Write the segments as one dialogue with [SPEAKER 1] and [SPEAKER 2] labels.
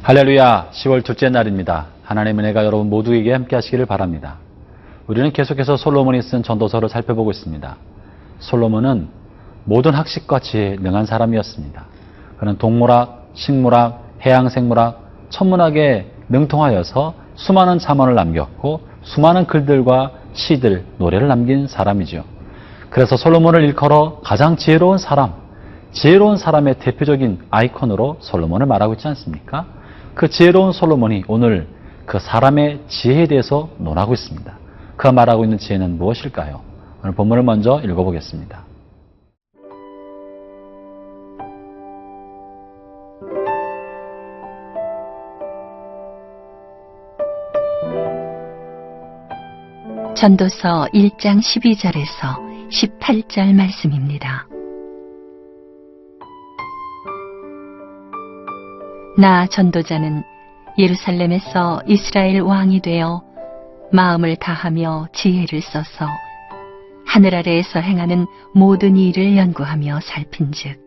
[SPEAKER 1] 할렐루야, 10월 둘째 날입니다. 하나님의 은혜가 여러분 모두에게 함께 하시기를 바랍니다. 우리는 계속해서 솔로몬이 쓴 전도서를 살펴보고 있습니다. 솔로몬은 모든 학식과 지혜에 능한 사람이었습니다. 그는 동물학, 식물학, 해양생물학, 천문학에 능통하여서 수많은 잠언을 남겼고 수많은 글들과 시들, 노래를 남긴 사람이죠. 그래서 솔로몬을 일컬어 가장 지혜로운 사람, 지혜로운 사람의 대표적인 아이콘으로 솔로몬을 말하고 있지 않습니까? 그 지혜로운 솔로몬이 오늘 그 사람의 지혜에 대해서 논하고 있습니다. 그가 말하고 있는 지혜는 무엇일까요? 오늘 본문을 먼저 읽어보겠습니다.
[SPEAKER 2] 전도서 1장 12절에서 18절 말씀입니다. 나 전도자는 예루살렘에서 이스라엘 왕이 되어 마음을 다하며 지혜를 써서 하늘 아래에서 행하는 모든 일을 연구하며 살핀즉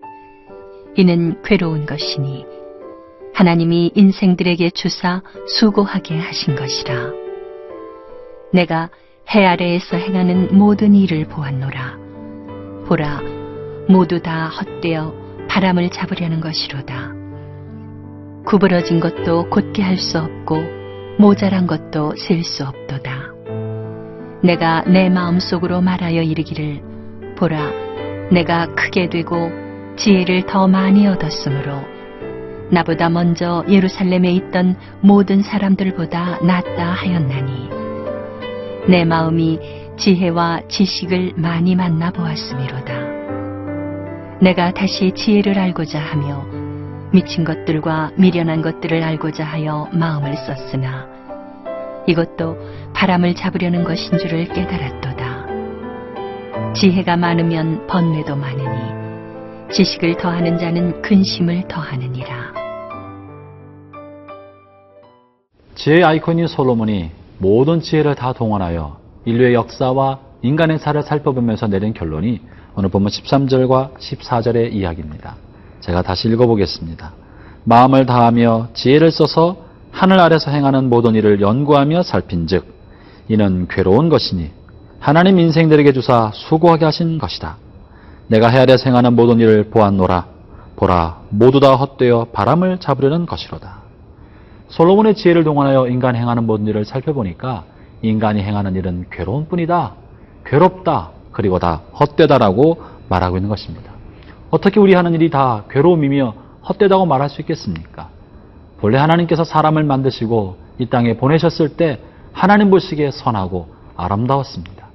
[SPEAKER 2] 이는 괴로운 것이니 하나님이 인생들에게 주사 수고하게 하신 것이라. 내가 해 아래에서 행하는 모든 일을 보았노라. 보라, 모두 다 헛되어 바람을 잡으려는 것이로다. 구부러진 것도 곧게 할 수 없고 모자란 것도 셀 수 없도다. 내가 내 마음속으로 말하여 이르기를 보라, 내가 크게 되고 지혜를 더 많이 얻었으므로 나보다 먼저 예루살렘에 있던 모든 사람들보다 낫다 하였나니 내 마음이 지혜와 지식을 많이 만나 보았음이로다. 내가 다시 지혜를 알고자 하며 미친 것들과 미련한 것들을 알고자 하여 마음을 썼으나 이것도 바람을 잡으려는 것인 줄을 깨달았도다. 지혜가 많으면 번뇌도 많으니 지식을 더하는 자는 근심을 더하느니라.
[SPEAKER 1] 지혜의 아이콘인 솔로몬이 모든 지혜를 다 동원하여 인류의 역사와 인간의 사를 살펴보면서 내린 결론이 오늘 본문 13절과 14절의 이야기입니다. 제가 다시 읽어보겠습니다. 마음을 다하며 지혜를 써서 하늘 아래서 행하는 모든 일을 연구하며 살핀즉 이는 괴로운 것이니 하나님 인생들에게 주사 수고하게 하신 것이다. 내가 해 아래서 행하는 모든 일을 보았노라. 보라, 모두 다 헛되어 바람을 잡으려는 것이로다. 솔로몬의 지혜를 동원하여 인간이 행하는 모든 일을 살펴보니까 인간이 행하는 일은 괴로운 뿐이다. 괴롭다. 그리고 다 헛되다라고 말하고 있는 것입니다. 어떻게 우리 하는 일이 다 괴로움이며 헛되다고 말할 수 있겠습니까? 본래 하나님께서 사람을 만드시고 이 땅에 보내셨을 때 하나님 보시기에 선하고 아름다웠습니다.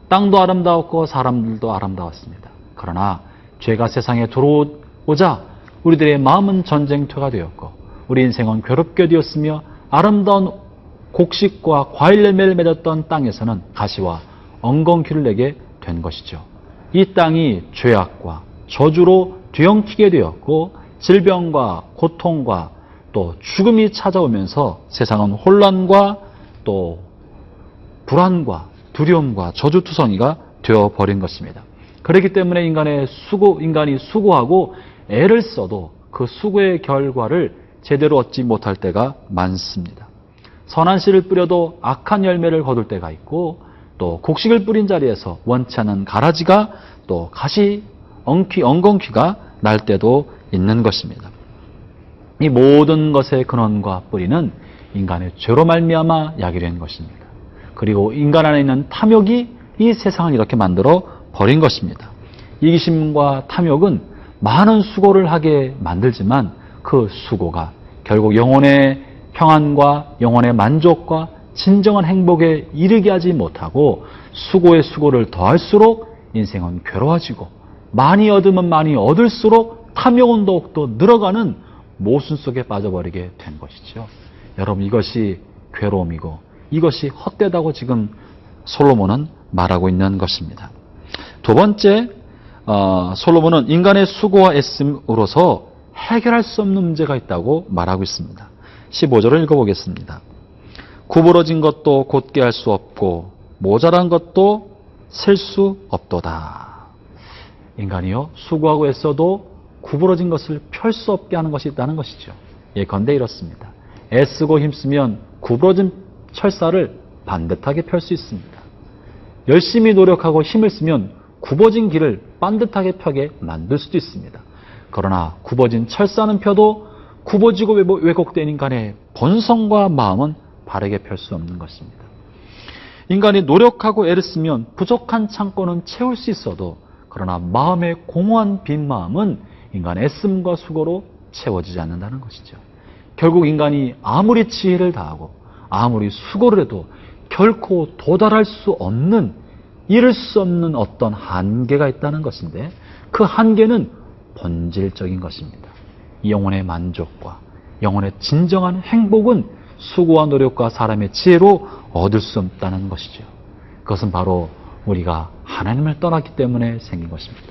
[SPEAKER 1] 땅도 아름다웠고 사람들도 아름다웠습니다. 그러나 죄가 세상에 들어오자 우리들의 마음은 전쟁터가 되었고 우리 인생은 괴롭게 되었으며 아름다운 곡식과 과일 열매를 맺었던 땅에서는 가시와 엉겅퀴를 내게 된 것이죠. 이 땅이 죄악과 저주로 뒤엉키게 되었고 질병과 고통과 또 죽음이 찾아오면서 세상은 혼란과 또 불안과 두려움과 저주투성이가 되어버린 것입니다. 그렇기 때문에 인간이 수고하고 애를 써도 그 수고의 결과를 제대로 얻지 못할 때가 많습니다. 선한 씨를 뿌려도 악한 열매를 거둘 때가 있고 또 곡식을 뿌린 자리에서 원치 않은 가라지가 또 가시 엉겅퀴가 날 때도 있는 것입니다. 이 모든 것의 근원과 뿌리는 인간의 죄로 말미암아 야기된 것입니다. 그리고 인간 안에 있는 탐욕이 이 세상을 이렇게 만들어 버린 것입니다. 이기심과 탐욕은 많은 수고를 하게 만들지만 그 수고가 결국 영혼의 평안과 영혼의 만족과 진정한 행복에 이르게 하지 못하고 수고의 수고를 더할수록 인생은 괴로워지고 많이 얻으면 많이 얻을수록 탐욕은 더욱더 늘어가는 모순 속에 빠져버리게 된 것이죠. 여러분, 이것이 괴로움이고 이것이 헛되다고 지금 솔로몬은 말하고 있는 것입니다. 두 번째, 솔로몬은 인간의 수고와 애씀으로서 해결할 수 없는 문제가 있다고 말하고 있습니다. 15절을 읽어보겠습니다. 구부러진 것도 곧게 할 수 없고 모자란 것도 셀 수 없도다. 인간이요, 수고하고 애써도 구부러진 것을 펼 수 없게 하는 것이 있다는 것이죠. 예컨대 이렇습니다. 애쓰고 힘쓰면 구부러진 철사를 반듯하게 펼 수 있습니다. 열심히 노력하고 힘을 쓰면 굽어진 길을 반듯하게 펴게 만들 수도 있습니다. 그러나 굽어진 철사는 펴도 굽어지고 왜곡된 인간의 본성과 마음은 바르게 펼 수 없는 것입니다. 인간이 노력하고 애를 쓰면 부족한 창고는 채울 수 있어도 그러나 마음의 공허한 빈 마음은 인간의 애씀과 수고로 채워지지 않는다는 것이죠. 결국 인간이 아무리 지혜를 다하고 아무리 수고를 해도 결코 도달할 수 없는, 이룰 수 없는 어떤 한계가 있다는 것인데, 그 한계는 본질적인 것입니다. 영혼의 만족과 영혼의 진정한 행복은 수고와 노력과 사람의 지혜로 얻을 수 없다는 것이죠. 그것은 바로 우리가 하나님을 떠났기 때문에 생긴 것입니다.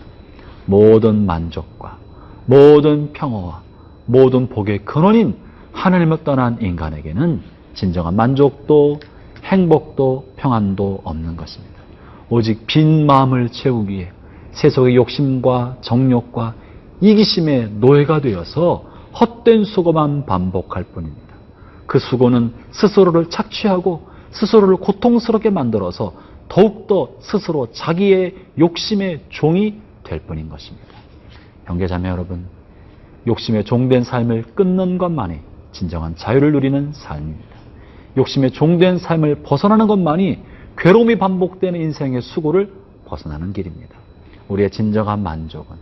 [SPEAKER 1] 모든 만족과 모든 평화와 모든 복의 근원인 하나님을 떠난 인간에게는 진정한 만족도 행복도 평안도 없는 것입니다. 오직 빈 마음을 채우기 위해 세속의 욕심과 정욕과 이기심의 노예가 되어서 헛된 수고만 반복할 뿐입니다. 그 수고는 스스로를 착취하고 스스로를 고통스럽게 만들어서 더욱더 스스로 자기의 욕심의 종이 될 뿐인 것입니다. 형제자매 여러분, 욕심의 종된 삶을 끊는 것만이 진정한 자유를 누리는 삶입니다. 욕심의 종된 삶을 벗어나는 것만이 괴로움이 반복되는 인생의 수고를 벗어나는 길입니다. 우리의 진정한 만족은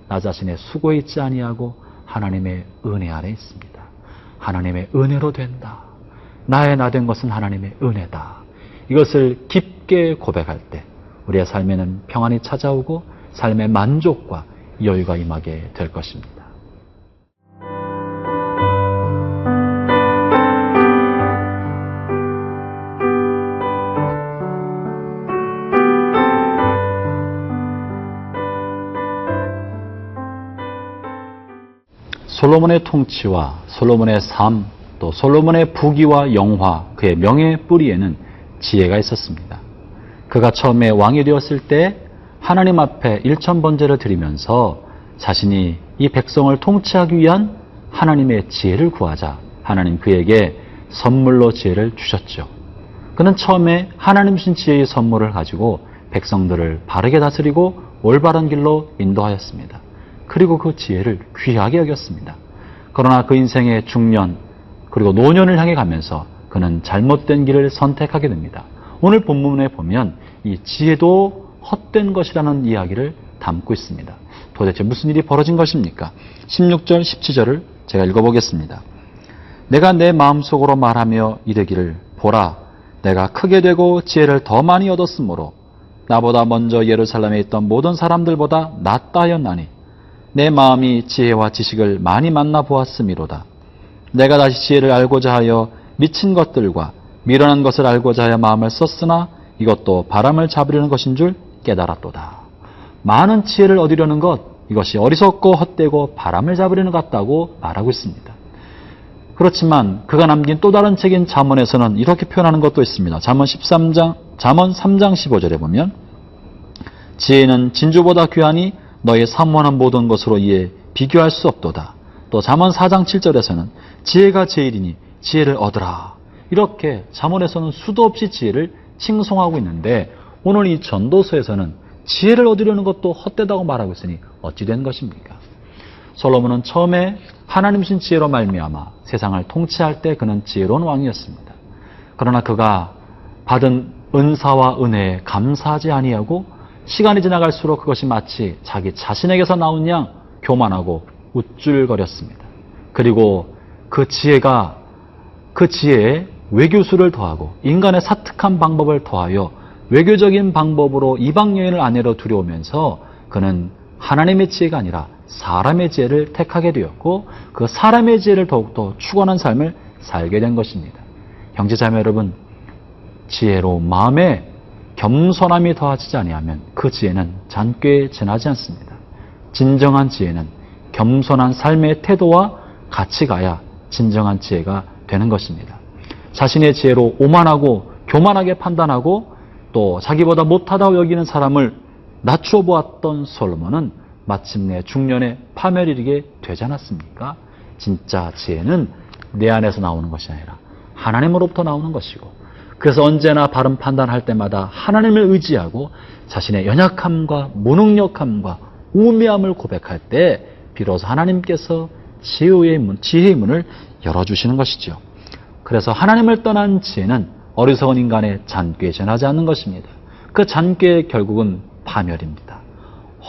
[SPEAKER 1] 나 자신의 수고에 있지 아니하고 하나님의 은혜 아래 있습니다. 하나님의 은혜로 된다. 나의 나 된 것은 하나님의 은혜다. 이것을 깊게 고백할 때 우리의 삶에는 평안이 찾아오고 삶의 만족과 여유가 임하게 될 것입니다. 솔로몬의 통치와 솔로몬의 삶, 또 솔로몬의 부귀와 영화, 그의 명예의 뿌리에는 지혜가 있었습니다. 그가 처음에 왕이 되었을 때 하나님 앞에 일천번제를 드리면서 자신이 이 백성을 통치하기 위한 하나님의 지혜를 구하자 하나님 그에게 선물로 지혜를 주셨죠. 그는 처음에 하나님 주신 지혜의 선물을 가지고 백성들을 바르게 다스리고 올바른 길로 인도하였습니다. 그리고 그 지혜를 귀하게 여겼습니다. 그러나 그 인생의 중년 그리고 노년을 향해 가면서 그는 잘못된 길을 선택하게 됩니다. 오늘 본문에 보면 이 지혜도 헛된 것이라는 이야기를 담고 있습니다. 도대체 무슨 일이 벌어진 것입니까? 16절, 17절을 제가 읽어보겠습니다. 내가 내 마음속으로 말하며 이르기를 보라, 내가 크게 되고 지혜를 더 많이 얻었으므로 나보다 먼저 예루살렘에 있던 모든 사람들보다 낫다 하였나니 내 마음이 지혜와 지식을 많이 만나보았음이로다. 내가 다시 지혜를 알고자 하여 미친 것들과 미련한 것을 알고자 하여 마음을 썼으나 이것도 바람을 잡으려는 것인 줄 깨달았도다. 많은 지혜를 얻으려는 것, 이것이 어리석고 헛되고 바람을 잡으려는 것 같다고 말하고 있습니다. 그렇지만 그가 남긴 또 다른 책인 잠언에서는 이렇게 표현하는 것도 있습니다. 잠언 3장 15절에 보면 지혜는 진주보다 귀하니 너의 사모하는 모든 것으로 이에 비교할 수 없도다. 또 잠언 4장 7절에서는 지혜가 제일이니 지혜를 얻으라. 이렇게 잠언에서는 수도 없이 지혜를 칭송하고 있는데 오늘 이 전도서에서는 지혜를 얻으려는 것도 헛되다고 말하고 있으니 어찌 된 것입니까? 솔로몬은 처음에 하나님 주신 지혜로 말미암아 세상을 통치할 때 그는 지혜로운 왕이었습니다. 그러나 그가 받은 은사와 은혜에 감사하지 아니하고 시간이 지나갈수록 그것이 마치 자기 자신에게서 나온 양 교만하고 우쭐거렸습니다. 그리고 그 지혜에 외교수를 더하고 인간의 사특한 방법을 더하여 외교적인 방법으로 이방 여인을 아내로 들여오면서 그는 하나님의 지혜가 아니라 사람의 지혜를 택하게 되었고 그 사람의 지혜를 더욱더 추구하는 삶을 살게 된 것입니다. 형제자매 여러분, 지혜로 마음에 겸손함이 더하지 아니하면 그 지혜는 잔꾀에 지나지 않습니다. 진정한 지혜는 겸손한 삶의 태도와 같이 가야 진정한 지혜가 되는 것입니다. 자신의 지혜로 오만하고 교만하게 판단하고 또 자기보다 못하다고 여기는 사람을 낮추어 보았던 솔로몬은 마침내 중년에 파멸에 이르게 되지 않았습니까? 진짜 지혜는 내 안에서 나오는 것이 아니라 하나님으로부터 나오는 것이고, 그래서 언제나 바른 판단할 때마다 하나님을 의지하고 자신의 연약함과 무능력함과 우매함을 고백할 때 비로소 하나님께서 지혜의 문을 열어주시는 것이죠. 그래서 하나님을 떠난 지혜는 어리석은 인간의 잔꾀에 전하지 않는 것입니다. 그 잔꾀의 결국은 파멸입니다.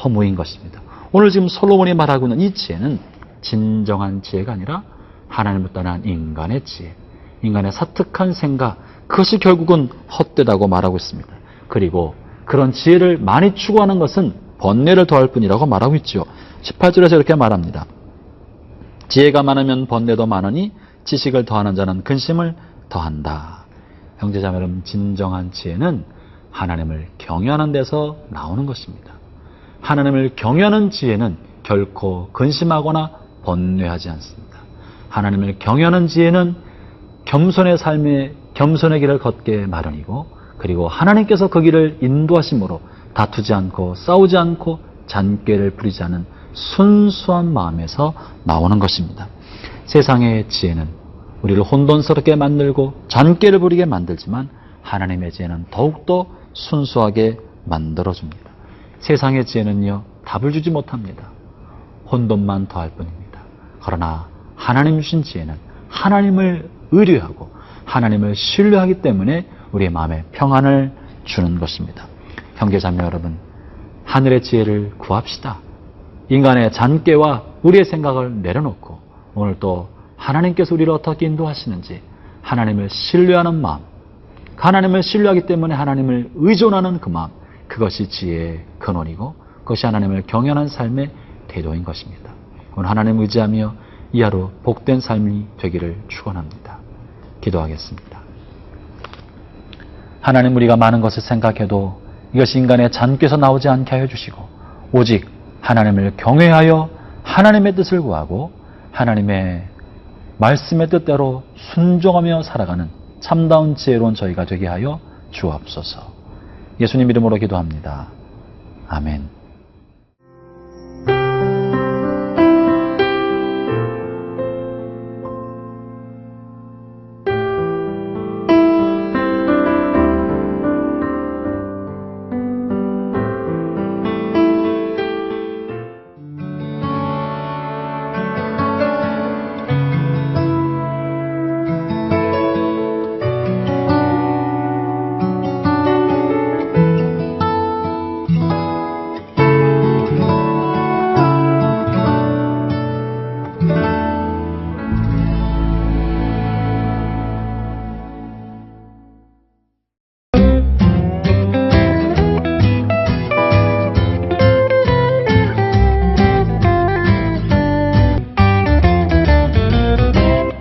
[SPEAKER 1] 허무인 것입니다. 오늘 지금 솔로몬이 말하고 있는 이 지혜는 진정한 지혜가 아니라 하나님을 떠난 인간의 지혜, 인간의 사특한 생각, 그것이 결국은 헛되다고 말하고 있습니다. 그리고 그런 지혜를 많이 추구하는 것은 번뇌를 더할 뿐이라고 말하고 있죠. 18절에서 이렇게 말합니다. 지혜가 많으면 번뇌도 많으니 지식을 더하는 자는 근심을 더한다. 형제자매 여러분, 진정한 지혜는 하나님을 경외하는 데서 나오는 것입니다. 하나님을 경외하는 지혜는 결코 근심하거나 번뇌하지 않습니다. 하나님을 경외하는 지혜는 겸손의 삶에 겸손의 길을 걷게 마련이고, 그리고 하나님께서 그 길을 인도하심으로 다투지 않고 싸우지 않고 잔꾀를 부리지 않은 순수한 마음에서 나오는 것입니다. 세상의 지혜는 우리를 혼돈스럽게 만들고 잔꾀를 부리게 만들지만 하나님의 지혜는 더욱더 순수하게 만들어줍니다. 세상의 지혜는요, 답을 주지 못합니다. 혼돈만 더할 뿐입니다. 그러나 하나님 주신 지혜는 하나님을 의뢰하고 하나님을 신뢰하기 때문에 우리의 마음에 평안을 주는 것입니다. 형제자매 여러분, 하늘의 지혜를 구합시다. 인간의 잔꾀와 우리의 생각을 내려놓고 오늘 또 하나님께서 우리를 어떻게 인도하시는지 하나님을 신뢰하는 마음, 하나님을 신뢰하기 때문에 하나님을 의존하는 그 마음, 그것이 지혜의 근원이고 그것이 하나님을 경외하는 삶의 태도인 것입니다. 오늘 하나님 의지하며 이 하루 복된 삶이 되기를 축원합니다. 기도하겠습니다. 하나님, 우리가 많은 것을 생각해도 이것이 인간의 잔꾀에서 나오지 않게 하여 주시고 오직 하나님을 경외하여 하나님의 뜻을 구하고 하나님의 말씀의 뜻대로 순종하며 살아가는 참다운 지혜로운 저희가 되게 하여 주옵소서. 예수님 이름으로 기도합니다. 아멘.